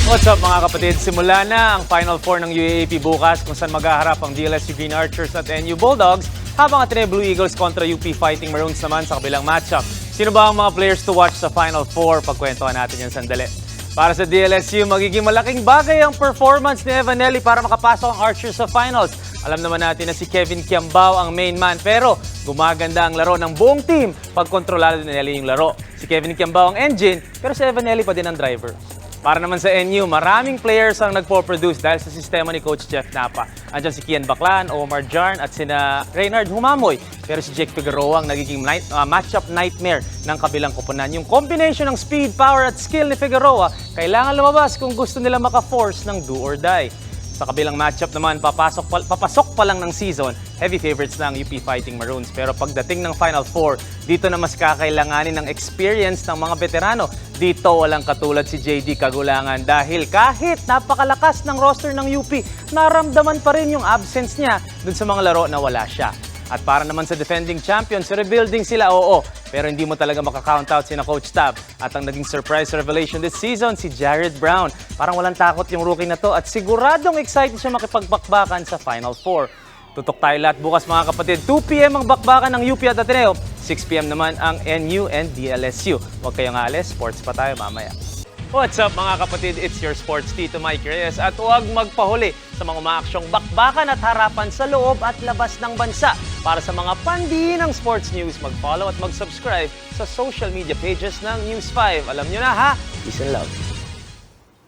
What's up mga kapatid? Simula na ang Final Four ng UAAP bukas kung saan maghaharap ang DLSU Green Archers at NU Bulldogs habang Ateneo Blue Eagles kontra UP Fighting Maroons naman sa kabilang matchup. Sino ba ang mga players to watch sa Final Four? Pagkwentuhan natin yan sandali. Para sa DLSU, magiging malaking bagay ang performance ni Evanelli para makapasok ang Archers sa finals. Alam naman natin na si Kevin Kiambao ang main man pero gumaganda ang laro ng buong team pag kontrolado ni Nelly yung laro. Si Kevin Kiambao ang engine pero si Evanelli pa din ang driver. Para naman sa NU, maraming players ang nagpo-produce dahil sa sistema ni Coach Jeff Napa. Andiyan si Kian Baclan, Omar Jarn at sina Reynard Humamoy. Pero si Jake Figueroa ang nagiging matchup nightmare ng kabilang koponan. Yung combination ng speed, power at skill ni Figueroa, kailangan lumabas kung gusto nila maka-force ng do or die. Sa kabilang matchup naman, papasok pa lang ng season, heavy favorites na ang UP Fighting Maroons. Pero pagdating ng Final Four, dito na mas kakailanganin ng experience ng mga veterano. Dito walang katulad si JD Kagulangan dahil kahit napakalakas ng roster ng UP, naramdaman pa rin yung absence niya dun sa mga laro na wala siya. At para naman sa defending champions, rebuilding sila, oo. Pero hindi mo talaga makakount out sina Coach Tab. At ang naging surprise revelation this season, si Jared Brown. Parang walang takot yung rookie na to at siguradong excited siya makipagbakbakan sa Final Four. Tutok tayo lahat bukas mga kapatid. 2 p.m. ang bakbakan ng UP at Ateneo. 6 p.m. naman ang NU and DLSU. Huwag kayong alis, sports pa tayo mamaya. What's up mga kapatid? It's your sports Tito Mike Reyes at huwag magpahuli sa mga umaaksyong bakbakan at harapan sa loob at labas ng bansa. Para sa mga pandiin ng sports news, mag-follow at mag-subscribe sa social media pages ng News 5. Alam nyo na ha? Peace and love.